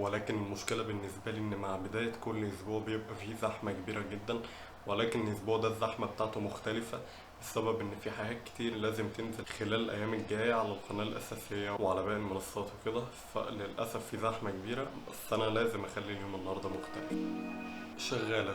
ولكن المشكلة بالنسبة لي ان مع بداية كل اسبوع بيبقى فيه زحمة كبيرة جدا، ولكن الاسبوع ده الزحمة بتاعته مختلفة بسبب ان في حاجات كتير لازم تنزل خلال الايام الجاية على القناة الاساسية وعلى باقي المنصات وكده، فللاسف في زحمة كبيرة. بس انا لازم اخلي اليوم النهاردة مختلف. شغالة.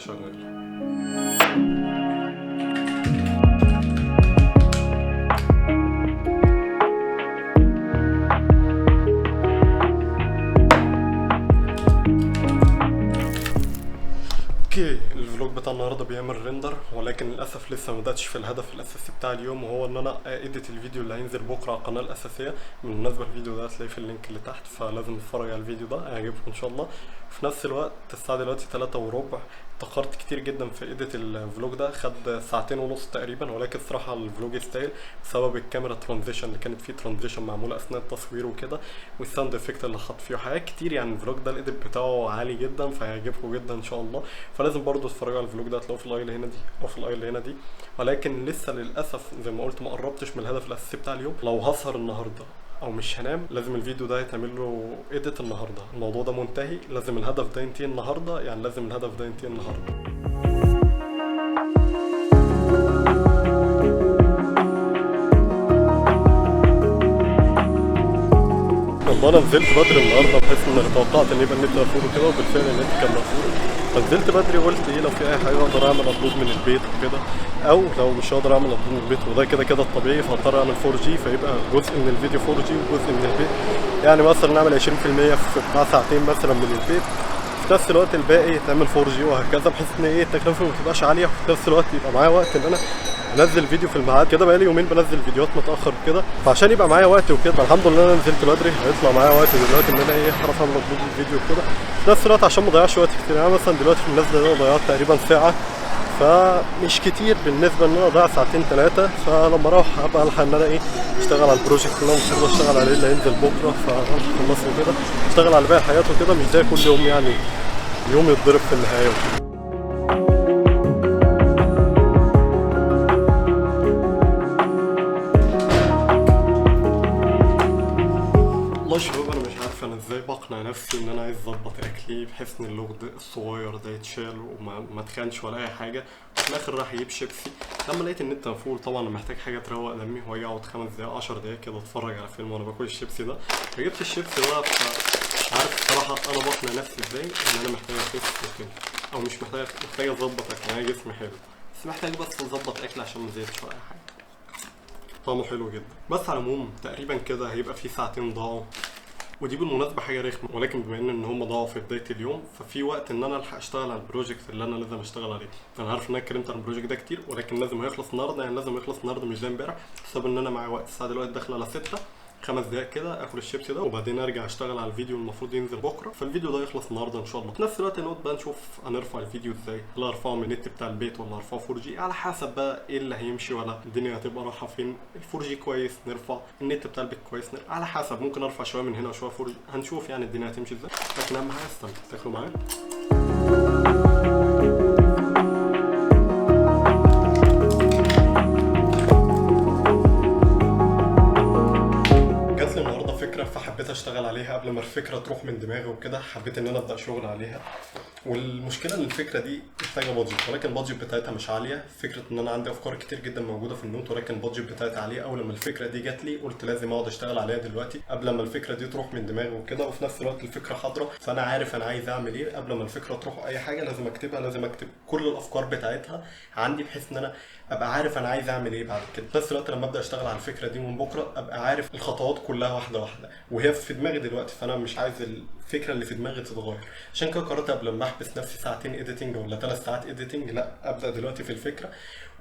اوكي، الفلوج بتاع النهارده بيعمل ريندر، ولكن للاسف لسه ما بداتش في الهدف الاساسي بتاع اليوم، وهو ان انا اديت الفيديو اللي هينزل بكره على القناه الاساسيه. بالمناسبه الفيديو ده هتلاقيه في اللينك اللي تحت، فلازم تتفرج على الفيديو ده هيعجبكم ان شاء الله. في نفس الوقت الساعه دلوقتي 3:15، اتاخرت كتير جدا في اديت الفلوج ده، خد ساعتين ونص تقريبا، ولكن الصراحه الفلوج يستاهل بسبب الكاميرا ترانزيشن اللي كانت فيه ترانزيشن معموله اثناء التصوير وكده، والساوند افكت اللي حط فيه حاجات كتير. يعني الفلوج ده الاديت بتاعه عالي جدا، فهيعجبكم جدا ان شاء الله. فلازم برضو تتفرجوا على الفلوج ده، هتلاقوه في الاي اللي هنا دي او في الاي اللي هنا دي. ولكن لسه للاسف زي ما قلت ما قربتش من الهدف الاساسي بتاع اليوم. لو هسهر النهارده او مش هنام لازم الفيديو ده يتعمل له اديت النهارده. الموضوع ده منتهي، لازم الهدف ده ينتهي النهارده، يعني لازم الهدف ده ينتهي النهارده. والله انا نزلت بدري النهارده بحيث ان توقعت ان يبقى النت مقفول وكده، وبالفعل النت كان مقفول. فنزلت بدري وقلت ايه، لو في اي حاجه اقدر اعمل ابلود من البيت وكده، او لو مش هقدر اعمل ابلود من البيت وده كده كده الطبيعي، فاضطر اعمل 4G، فيبقى جزء من الفيديو 4G وجزء من البيت. يعني مثلا نعمل 20% في بتاع ساعتين مثلا من البيت، في نفس الوقت الباقي يتعمل 4G وهكذا، بحيث ان ايه التكلفه ما تبقاش عاليه، وفي نفس الوقت يبقى معايا وقت ان انا انزل فيديو في الميعاد. كده بقالي يومين بنزل فيديوهات متاخر كده، فعشان يبقى معايا وقت وكده الحمد لله انا نزلت بدري، هيطلع معايا وقت دلوقتي ان انا ايه اعرف اعمل ابلود الفيديو وكده. في نفس الوقت عشان ما اضيعش وقت كتير، يعني مثلا دلوقتي في النزله دي ضيعت تقريبا ساعه، فمش كتير بالنسبه ان انا اضيع ساعتين ثلاثه. فلما اروح ابقى الحق ان انا ايه اشتغل على البروجكت اللي انا المفروض اشتغل عليه اللي هينزل بكره، فخلصه كده اشتغل على باقي حياته كده، مش زي كل يوم يعني يوم يتضرب في النهايه وكده. والله يا شباب انا مش عارف انا ازاي بقنع نفسي ان انا عايز اظبط اكلي بحيث ان اللوج ده الصغير ده يتشال وما تخنش ولا اي حاجه. وفي الاخر راح اجيب شيبسي، لما لقيت النت مقفول طبعا انا محتاج حاجه تروق دمي، وهي اقعد 5 دقايق 10 دقايق كده اتفرج على فيلم وانا باكل الشيبسي ده، فجبت الشيبسي ده. مش عارف الصراحه انا بقنع نفسي ازاي ان انا محتاج اخس وكده، او مش محتاج اظبط اكل. انا جسمي حلو بس محتاج بس اظبط اكل عشان ما زيدش ولا اي حاجه. طعمه حلو جدا. بس على العموم تقريبا كده هيبقى في ساعتين ضاعوا، ودي بالمناسبة حاجة رخمة، ولكن بما ان هم ضاعوا في بداية اليوم ففي وقت ان انا الحق اشتغل على البروجكت اللي انا لازم اشتغل عليه. انا عارف ان انا اتكلمت عن البروجكت ده كتير، ولكن لازم هيخلص النهارده، يعني لازم يخلص النهارده مش زي امبارح، بسبب ان انا معايا وقت. الساعة دلوقتي داخلة على 6، 5 دقايق كده اكل الشيبسي ده وبعدين ارجع اشتغل على الفيديو المفروض ينزل بكره. فالفيديو ده يخلص النهارده ان شاء الله. في نفس الوقت نقعد بقى نشوف هنرفع الفيديو ازاي، هل ارفعه من النت بتاع البيت ولا ارفعه 4G، على حسب بقى ايه اللي هيمشي ولا الدنيا هتبقى رايحه فين. ال 4G كويس نرفع، النت بتاع البيت كويس نرفع، على حسب. ممكن ارفع شويه من هنا وشويه 4G، هنشوف يعني الدنيا هتمشي ازاي. لكن اهم حاجه استمتع، تاكلوا معايا. جات لي النهارده فكره فحبيت اشتغل عليها قبل ما الفكره تروح من دماغي وكده، حبيت ان انا ابدا شغل عليها. والمشكله ان الفكره دي محتاجه بادجت، ولكن البادجت بتاعتها مش عاليه. فكره ان انا عندي افكار كتير جدا موجوده في النوت، ولكن البادجت بتاعتها عاليه. اول لما الفكره دي جات لي قلت لازم اقعد اشتغل عليها دلوقتي قبل ما الفكره دي تروح من دماغي وكده، وفي نفس الوقت الفكره حاضره، فانا عارف انا عايز اعمل ايه قبل ما الفكره تروح. اي حاجه لازم اكتبها، لازم اكتب كل الافكار بتاعتها عندي، بحيث ان انا ابقى عارف انا عايز اعمل ايه بعد كده. في نفس الوقت لما ابدا اشتغل على الفكره دي من بكره ابقى عارف الخطوات كلها واحده واحده، وهي في دماغي دلوقتي، فانا مش عايز الفكره اللي في دماغي تتغير. عشان كده قررت قبل ما احبس نفسي ساعتين اديتنج ولا 3 ساعات اديتنج، لا ابدا دلوقتي في الفكره.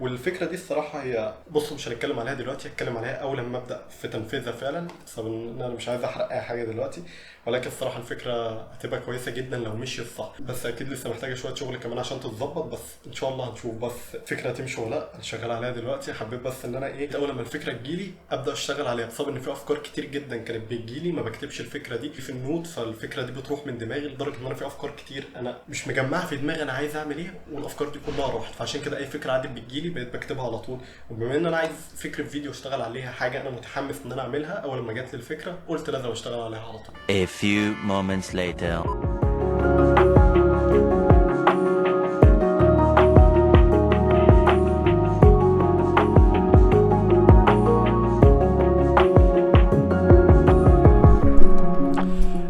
والفكره دي الصراحه هي، بصوا مش هنتكلم عليها دلوقتي، هتكلم عليها اول لما ابدا في تنفيذها فعلا، بسبب ان انا مش عايز احرق اي حاجه دلوقتي. ولكن الصراحه الفكره هتبقى كويسه جدا لو مشيت صح، بس اكيد لسه محتاجه شويه شغل كمان عشان تتظبط، بس ان شاء الله هنشوف. بس فكره تمشي ولا لا، انا شغال عليها دلوقتي. حبيت بس ان انا ايه اول لما الفكره تجيلي ابدا اشتغل عليها، بسبب ان في افكار كتير جدا كانت بتجيلي ما بكتبش الفكره دي في النوت، فالفكره دي بتروح من دماغي لدرجه ان انا في افكار كتير انا مش مجمعها في دماغي انا عايز اعمل ايه، والافكار دي كلها راحت. فعشان كده اي فكره عادي بتجيلي دي بقيت بكتبها على طول. وبما ان انا عايز فكره فيديو اشتغل عليها، حاجه انا متحمس ان انا اعملها، اول ما جات لي الفكره قلت لازم اشتغل عليها على طول. A few moments later.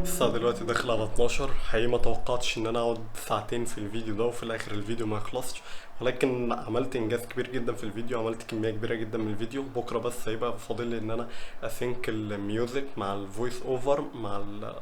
الساعة دلوقتي داخل على 12. حقيقي ما توقعتش ان انا اقعد ساعتين في الفيديو ده وفي الاخر الفيديو ما يخلصش، ولكن عملت انجاز كبير جدا في الفيديو، عملت كمية كبيرة جدا من الفيديو. بكرة بس هيبقى فاضل لي ان انا اسync الميوزك مع الفويس اوفر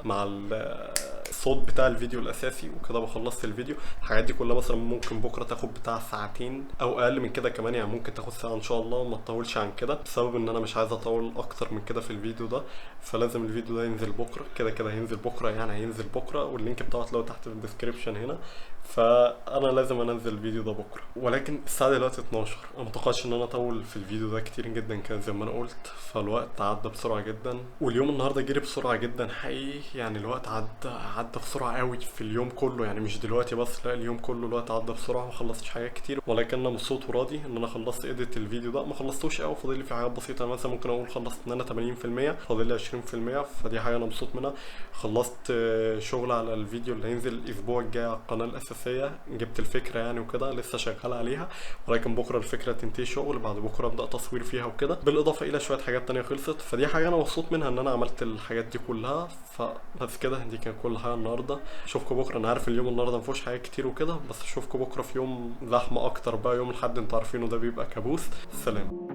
مع الصوت بتاع الفيديو الاساسي، وكده بخلصت الفيديو. الحاجات دي كلها مثلا ممكن بكرة تاخد بتاع ساعتين او اقل من كده كمان، يعني ممكن تاخد ساعة ان شاء الله، وما تطولش عن كده، بسبب ان انا مش عايز اطول اكتر من كده في الفيديو ده. فلازم الفيديو ده ينزل بكرة، كده كده هينزل بكرة، يعني هينزل بكرة، واللينك بتاعه هتلاقوه تحت في الديسكريبشن هنا. فانا لازم انزل الفيديو ده بكره. ولكن الساعه دلوقتي 12، انا متوقعش ان انا اطول في الفيديو ده كتير جدا كان زي ما انا قلت. فالوقت عدى بسرعه جدا، واليوم النهارده جري بسرعه جدا حقيقي. يعني الوقت عدى بسرعه قوي في اليوم كله، يعني مش دلوقتي بس، لا اليوم كله الوقت عدى بسرعه. ما خلصتش حاجات كتير، ولكن انا مبسوط وراضي ان انا خلصت اديت الفيديو ده. ما خلصتوش قوي، فاضل لي في حاجات بسيطه، مثلا ممكن اقول خلصت ان انا 80%، فاضل لي 20%، فدي حاجه انا مبسوط منها. خلصت شغل على الفيديو اللي هينزل الاسبوع الجاي على القناه الاساسيه، جبت الفكره يعني وكده، لسه شغال عليها، ولكن بكره الفكره تنتهي شغل، بعد بكره ابدا تصوير فيها وكده، بالاضافه الى شويه حاجات تانية خلصت. فدي حاجه انا مبسوط منها ان انا عملت الحاجات دي كلها. فبس كده، دي كان كل حاجه النهارده. اشوفكم بكره. انا عارف اليوم النهارده مفيهوش حاجات كتير وكده، بس اشوفكم بكره في يوم زحمه اكتر بقى. يوم الاحد انتوا عارفينه ده بيبقى كابوس. سلام.